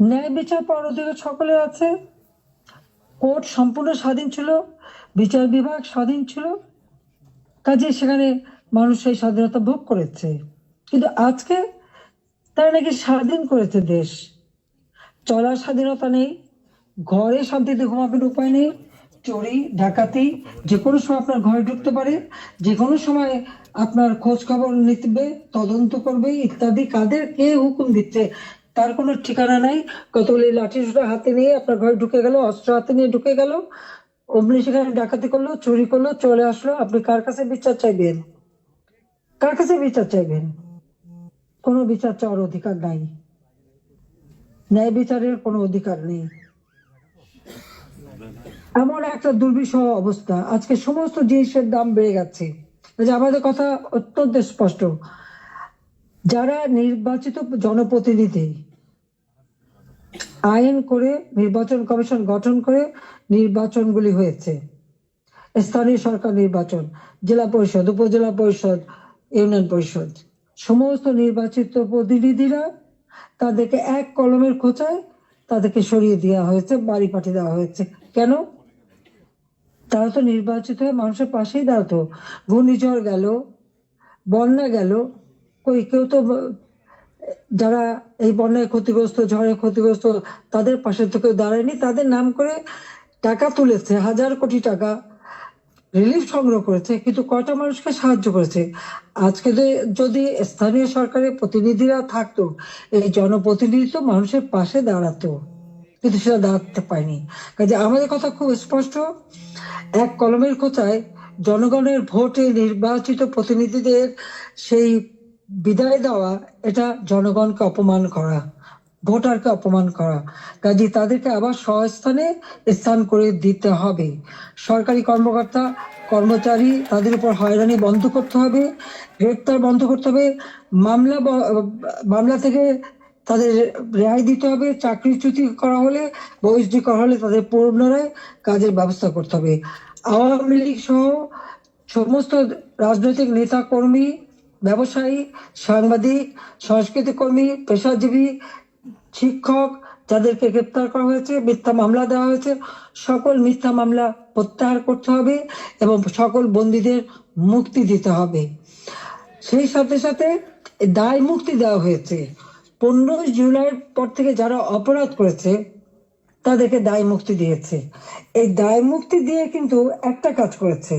S1: ন্যায় বিচার পাওয়ার অধিকার সকলের আছে, কোর্ট সম্পূর্ণ স্বাধীন ছিল, বিচার বিভাগ স্বাধীন ছিল, কাজে সেখানে মানুষ সেই স্বাধীনতা ভোগ করেছে। কিন্তু আজকে তারা নাকি স্বাধীন করেছে দেশ, চলার স্বাধীনতা নেই, ঘরে শান্তিতে ঘুমাবেন উপায় নেই, চুরি ডাকাতি যে কোনো সময় আপনার ঘরে ঢুকতে পারে, যে কোনো সময় আপনার খোঁজ খবর নিতে, তদন্ত করবে ইত্যাদি। কাদের কে হুকুম দিচ্ছে তার কোনো ঠিকানা নাই। কতগুলি লাঠি সোটা হাতে নিয়ে আপনার ঘরে ঢুকে গেল, অস্ত্র হাতে নিয়ে ঢুকে গেল, অমনি সেখানে ডাকাতি করলো, চুরি করলো, চলে আসলো। আপনি কার কাছে বিচার চাইবেন? কার কাছে বিচার চাইবেন? কোনো বিচার চাওয়ার অধিকার নাই, ন্যায় বিচারের কোনো অধিকার নেই। এমন একটা দুর্বিষহ অবস্থা, আজকে সমস্ত জিনিসের দাম বেড়ে গেছে। যে আমাদের কথা অত্যন্ত স্পষ্ট, যারা নির্বাচিত জনপ্রতিনিধি আইন করে নির্বাচন কমিশন গঠন করে নির্বাচনগুলি হয়েছে, স্থানীয় সরকার নির্বাচন, জেলা পরিষদ, উপজেলা পরিষদ, ইউনিয়ন পরিষদ, সমস্ত নির্বাচিত প্রতিনিধিরা তাদেরকে এক কলমের খোঁচায় তাদেরকে সরিয়ে দেওয়া হয়েছে, বাড়ি পাঠিয়ে দেওয়া হয়েছে। কেন? তারা তো নির্বাচিত হয়ে মানুষের পাশেই দাঁড়াতো। ঘূর্ণিঝড় গেল, বন্যা গেল, কই কেউ তো যারা এই বন্যায় ক্ষতিগ্রস্ত, ঝড়ে ক্ষতিগ্রস্ত, তাদের পাশে তো কেউ দাঁড়ায়নি। তাদের নাম করে টাকা তুলেছে, হাজার কোটি টাকা রিলিফ সংগ্রহ করেছে, কিন্তু কয়টা মানুষকে সাহায্য করেছে? আজকে যদি স্থানীয় সরকারের প্রতিনিধিরা থাকতো, এই জনপ্রতিনিধি তো মানুষের পাশে দাঁড়াতো, কিন্তু সেটা দাঁড়াতে পারেনি। কাজে আমাদের কথা খুব স্পষ্ট, এক কলমের খোঁচায় জনগণের ভোটে নির্বাচিত প্রতিনিধিদের সেই বিদায় দেওয়া, এটা জনগণকে অপমান করা, ভোটারকে অপমান করা। কাজে তাদেরকে আবার স্বস্থানে স্থান করে দিতে হবে। সরকারি কর্মকর্তা কর্মচারী তাদের উপর হয়রানি বন্ধ করতে হবে, গ্রেপ্তার বন্ধ করতে হবে, মামলা থেকে তাদের রেহাই দিতে হবে, চাকরিচ্যুতি করা হলে, বহিষ্কৃত করা হলে তাদের পুনরায় কাজের ব্যবস্থা করতে হবে। আওয়ামী লীগ সহ সমস্ত রাজনৈতিক নেতা কর্মী, ব্যবসায়ী, সাংবাদিক, সংস্কৃতি কর্মী, পেশাজীবী, শিক্ষক যাদেরকে গ্রেপ্তার করা হয়েছে, মিথ্যা মামলা দেওয়া হয়েছে, সকল মিথ্যা মামলা প্রত্যাহার করতে হবে এবং সকল বন্দীদের মুক্তি দিতে হবে। সেই সাথে সাথে দায় মুক্তি দেওয়া হয়েছে। 15 জুলাইয়ের পর থেকে যারা অপরাধ করেছে তাদেরকে দায় মুক্তি দিয়েছে। এই দায় মুক্তি দিয়ে কিন্তু একটা কাজ করেছে।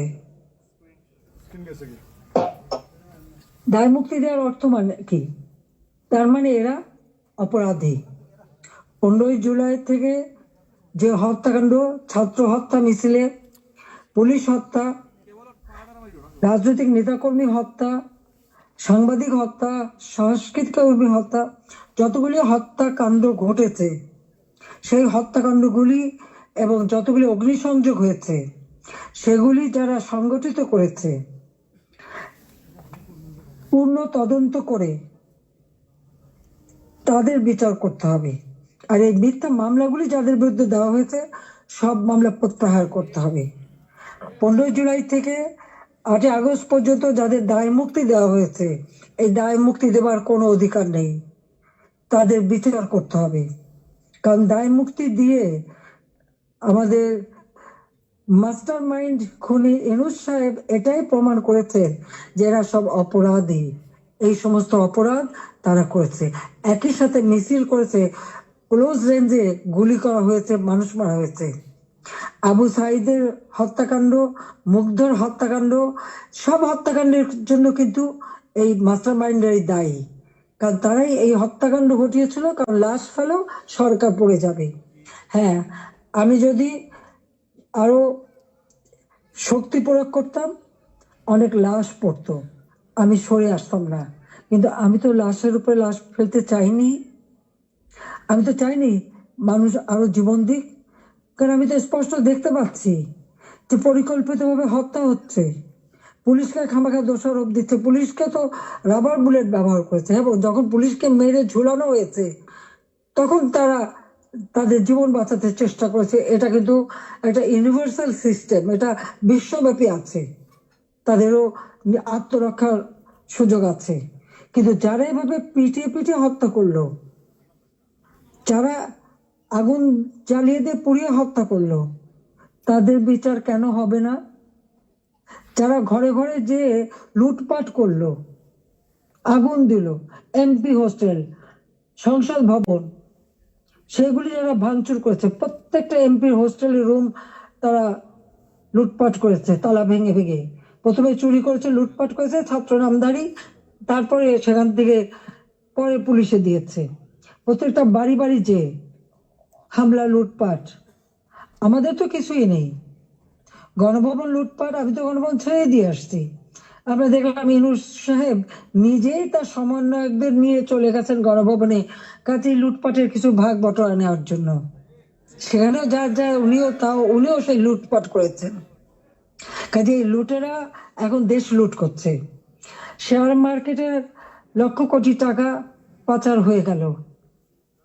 S1: দায় মুক্তি দেওয়ার অর্থ মানে কি? তার মানে এরা অপরাধী। 15 জুলাই থেকে যে হত্যাকাণ্ড, ছাত্র হত্যা মিছিলে, পুলিশ হত্যা, রাজনৈতিক নেতাকর্মী হত্যা, সাংবাদিক হত্যা, সংস্কৃতি কর্মী হত্যা, যতগুলি হত্যাকাণ্ড ঘটেছে সেই হত্যাকাণ্ডগুলি এবং যতগুলি অগ্নিসংযোগ হয়েছে সেগুলি যারা সংগঠিত করেছে পূর্ণ তদন্ত করে তাদের বিচার করতে হবে। আর এই মিথ্যা মামলাগুলি যাদের বিরুদ্ধে দেওয়া হয়েছে সব মামলা প্রত্যাহার করতে হবে। 15 জুলাই থেকে 8 আগস্ট পর্যন্ত যাদের দায় মুক্তি দেওয়া হয়েছে এই দায় মুক্তি দেওয়ার কোনো অধিকার নেই, তাদের বিচার করতে হবে। কারণ দায় মুক্তি দিয়ে আমাদের মাস্টার মাইন্ড খুনি ইউনূস সাহেব এটাই প্রমাণ করেছেন যে এরা সব অপরাধী, এই সমস্ত অপরাধ তারা করেছে। একই সাথে মিছিল করেছে, ক্লোজ রেঞ্জে গুলি করা হয়েছে, মানুষ মারা হয়েছে। আবু সাঈদের হত্যাকাণ্ড, মুগ্ধর হত্যাকাণ্ড, সব হত্যাকাণ্ডের জন্য কিন্তু এই মাস্টার মাইন্ডেরই দায়ী। কারণ তারাই এই হত্যাকাণ্ড ঘটিয়েছিল, কারণ লাশ ফেলেও সরকার পড়ে যাবে। হ্যাঁ, আমি যদি আরো শক্তি প্রয়োগ করতাম অনেক লাশ পড়তো, আমি সরে আসতাম না। কিন্তু আমি তো লাশের উপরে লাশ ফেলতে চাইনি। আমি তো চাইনি মানুষ আরো জীবন দিক, কারণ আমি তো স্পষ্ট দেখতে পাচ্ছি যে পরিকল্পিতভাবে হত্যা হচ্ছে। পুলিশকে খামাখা দোষারোপ দিচ্ছে, পুলিশকে তো রাবার বুলেট ব্যবহার করেছে এবং যখন পুলিশকে মেরে ঝুলানো হয়েছে তখন তারা তাদের জীবন বাঁচাতে চেষ্টা করেছে। এটা কিন্তু একটা ইউনিভার্সাল সিস্টেম, এটা বিশ্বব্যাপী আছে, তাদেরও আত্মরক্ষার সুযোগ আছে। কিন্তু যারা এভাবে পিটিয়ে পিটিয়ে হত্যা করলো, যারা আগুন জ্বালিয়ে দিয়ে পুড়িয়ে হত্যা করলো, তাদের বিচার কেন হবে না? যারা ঘরে ঘরে যে লুটপাট করলো, আগুন দিল, এমপি হোস্টেল, সংসদ ভবন, সেগুলি যারা ভাঙচুর করেছে, প্রত্যেকটা এমপির হোস্টেলের রুম তারা লুটপাট করেছে তালা ভেঙে ভেঙে। প্রথমে চুরি করেছে, লুটপাট করেছে ছাত্র নামধারী, তারপরে সেখান থেকে পরে পুলিশে দিয়েছে। প্রত্যেকটা বাড়ি বাড়ি যে হামলা, লুটপাট। আমাদের তো কিছুই নেই। গণভবন লুটপাট, আমি তো গণভবন ছেড়ে দিয়ে আসছি। আমরা দেখলাম ইউনূস সাহেব নিজেই তার সমন্বয়কদের নিয়ে চলে গেছেন গণভবনে, কাজেই লুটপাটের কিছু ভাগ বটোয়ারা নেওয়ার জন্য। সেখানেও যার যা উনিও সেই লুটপাট করেছেন। কাজে লুটেরা এখন দেশ লুট করছে। শেয়ার মার্কেটের লক্ষ কোটি টাকা পাচার হয়ে গেল,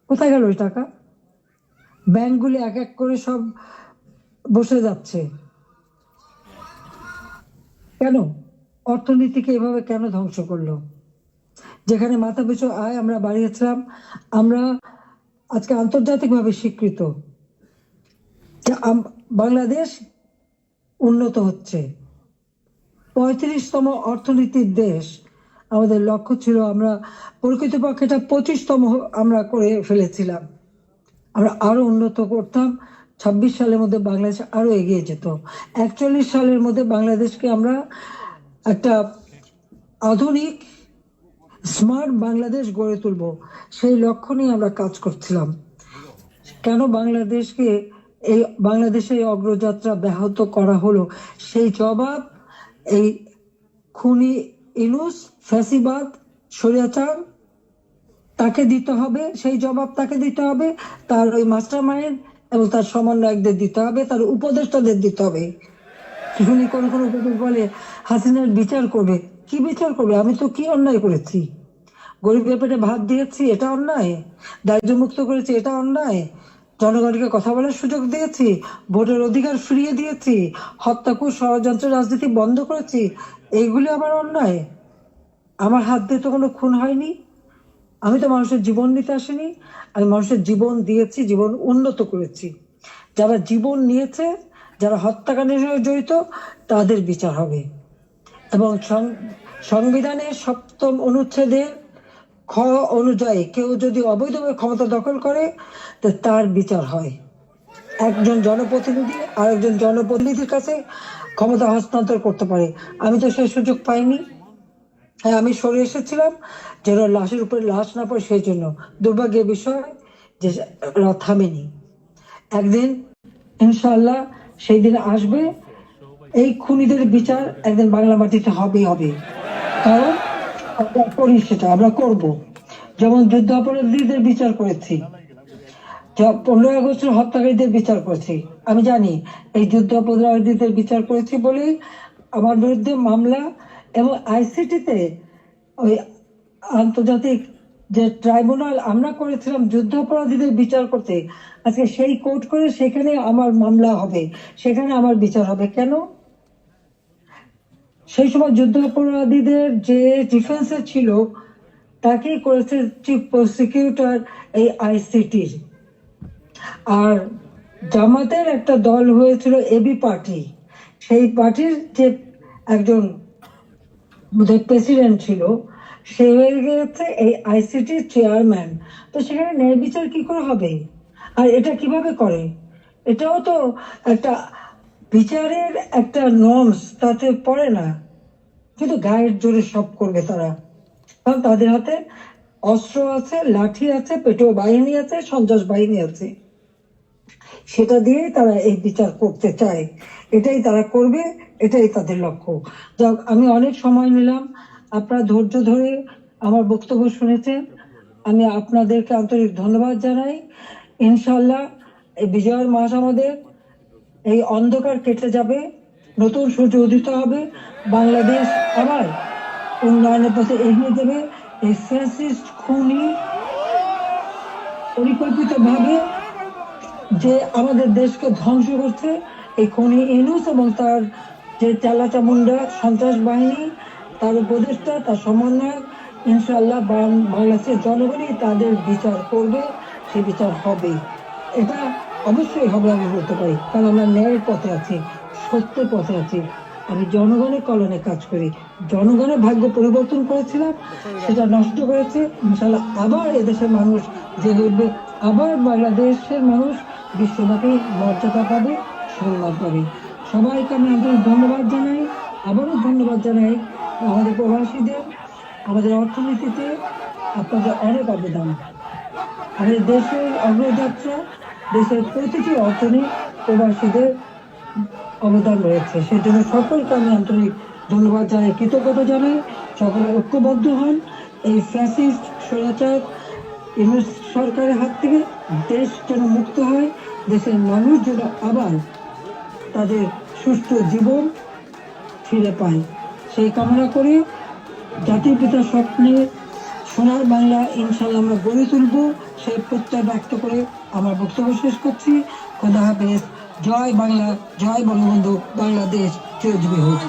S1: কোথায় গেল ওই টাকা? ব্যাংকগুলি এক এক করে সব বসে যাচ্ছে। কেন? অর্থনীতিকে এভাবে কেন ধ্বংস করলো? যেখানে মাথা পিছু আয় আমরা বাড়িয়েছিলাম, আমরা আজকে আন্তর্জাতিকভাবে স্বীকৃত যে বাংলাদেশ উন্নত হচ্ছে, 35তম অর্থনীতির দেশ। আমাদের লক্ষ্য ছিল আমরা প্রকৃতপক্ষে এটা 25তম আমরা করে ফেলেছিলাম। আমরা আরো উন্নত করতাম। 26 সালের মধ্যে বাংলাদেশ আরো এগিয়ে যেত। 41 সালের মধ্যে বাংলাদেশকে আমরা একটা আধুনিক স্মার্ট বাংলাদেশ গড়ে তুলব, সেই লক্ষ্য নিয়ে আমরা কাজ করছিলাম। কেন বাংলাদেশের অগ্রযাত্রা ব্যাহত করা হলো, সেই জবাব এই খুনি ইউনূস, ফ্যাসিবাদ, স্বৈরাচার তাকে দিতে হবে। সেই জবাব তাকে দিতে হবে, তার ওই মাস্টার মাইন্ড এবং তার সমন্বয়কদের দিতে হবে, তার উপদেষ্টাদের দিতে হবে। শুনি কোন কোন কুকুর বলে হাসিনার বিচার করবে। কি বিচার করবে? আমি তো কি অন্যায় করেছি? গরিবের পেটে ভাত দিয়েছি, এটা অন্যায়? দারিদ্র মুক্ত করেছি, এটা অন্যায়? জনগণকে কথা বলার সুযোগ দিয়েছি, ভোটের অধিকার ফিরিয়ে দিয়েছি, হত্যাকুর ষড়যন্ত্র রাজনীতি বন্ধ করেছি, এইগুলি আমার অন্যায়? আমার হাত দিয়ে তো কোনো খুন হয়নি। আমি তো মানুষের জীবন নিতে আসিনি, আমি মানুষের জীবন দিয়েছি, জীবন উন্নত করেছি। যারা জীবন নিয়েছে, যারা হত্যাকাণ্ডের সঙ্গে জড়িত, তাদের বিচার হবে। এবং সংবিধানের 7ম অনুচ্ছেদের খ অনুযায়ী কেউ যদি অবৈধভাবে ক্ষমতা দখল করে, তো তার বিচার হয়। একজন জনপ্রতিনিধি আর একজন জনপ্রতিনিধির কাছে ক্ষমতা হস্তান্তর করতে পারে। আমি তো সেই সুযোগ পাইনি। হ্যাঁ, আমি সরে এসেছিলাম যেন লাশের উপরে লাশ না পড়ে, সেই জন্য। দুর্ভাগ্যের বিষয় যে থামেনি। একদিন ইনশাল্লাহ সেই দিন আসবে, এই খুনিদের বিচার একদিন বাংলা মাটিতে হবেই হবে। কারণ আমরা করি, সেটা আমরা করব। যেমন যুদ্ধাপরাধীদের বিচার করেছি, 15 আগস্টের হত্যাকারীদের বিচার করেছি। আমি জানি এই যুদ্ধাপরাধীদের বিচার করেছি বলেই আমার বিরুদ্ধে মামলা, এবং আইসিটিতে ওই আন্তর্জাতিক যে ট্রাইব্যুনাল আমরা করেছিলাম যুদ্ধাপরাধীদের বিচার করতে, আজকে সেই কোর্ট করে সেখানে আমার মামলা হবে, সেখানে আমার বিচার হবে। কেন? সেই সময় যুদ্ধাপরাধীদের যে ডিফেন্সে ছিল তাকেই করেছে চিফ প্রসিকিউটর এই আইসিটির। আর জামাতের একটা দল হয়েছিল এবি পার্টি, সেই পার্টির যে একজন প্রেসিডেন্ট ছিল, সে হয়ে গেছে এই আইসিটির চেয়ারম্যান। তো সেখানে ন্যায় বিচার কি করে হবে? আর এটা কিভাবে করে? এটাও তো একটা বিচারের একটা নর্মস, তাতে পড়ে না। কিন্তু গায়ের জোরে সব করবে তারা, কারণ তাদের হাতে অস্ত্র আছে, লাঠি আছে, পেটোয়া বাহিনী আছে, সন্ত্রাস বাহিনী আছে। সেটা দিয়ে তারা এই বিচার করতে চায়, এটাই তারা করবে, এটাই তাদের লক্ষ্য। যাক, আমি অনেক সময় নিলাম, আপনারা ধৈর্য ধরে আমার বক্তব্য শুনেছেন, আমি আপনাদেরকে আন্তরিক ধন্যবাদ জানাই। ইনশাল্লাহ এই বিজয়ের মাস আমাদের, এই অন্ধকার কেটে যাবে, নতুন সূর্য উদিত হবে, বাংলাদেশ আবার উন্নয়নের পথে এগিয়ে দেবে। এই ফ্যাসিস্ট খুনি পরিকল্পিতভাবে যে আমাদের দেশকে ধ্বংস করছে, এই খুনি ইউনূস এবং তার যে চালাচামুন্ডা সন্ত্রাস বাহিনী, তার উপদেষ্টা, তার সমন্বয়ক, ইনশাল্লাহ বাংলাদেশের জনগণই তাদের বিচার করবে, সে বিচার হবে। এটা অবশ্যই হবে, আমি বলতে পারি, কারণ আমরা ন্যায়ের পথে আছি, সত্যের পথে আছি। আমি জনগণের কল্যাণে কাজ করি। জনগণের ভাগ্য পরিবর্তন করেছিলাম, সেটা নষ্ট করেছে। ইনশাল্লাহ আবার এদেশের মানুষ জেগে উঠবে, আবার বাংলাদেশের মানুষ বিশ্বব্যাপী মর্যাদা পাবে, সম্মান পাবে। সবাইকে আমি আন্তরিক ধন্যবাদ জানাই। আবারও ধন্যবাদ জানাই আমাদের প্রবাসীদের। আমাদের অর্থনীতিতে আপনাদের অনেক অবদান। আমাদের দেশের অগ্রযাত্রা, দেশের প্রতিটি অর্থনী প্রবাসীদের অবদান রয়েছে। সেজন্য সকলকে আমি আন্তরিক ধন্যবাদ জানাই, কৃতজ্ঞতা জানাই। সকলে ঐক্যবদ্ধ হন, এই ফ্যাসিস্ট স্বৈরাচার ইউনূস সরকারের হাত থেকে দেশ যেন মুক্ত হয়, দেশের মানুষ যেন আবার তাদের সুষ্ঠু জীবন ফিরে পায়, সেই কামনা করে জাতির পিতার স্বপ্নে সোনার বাংলা ইনশাল্লাহ আমরা গড়ে তুলব, সেই প্রত্যয় ব্যক্ত করে আমার বক্তব্য শেষ করছি। খোদা হাফেজ। জয় বাংলা, জয় বঙ্গবন্ধু, বাংলাদেশ চিরজীবী হোক।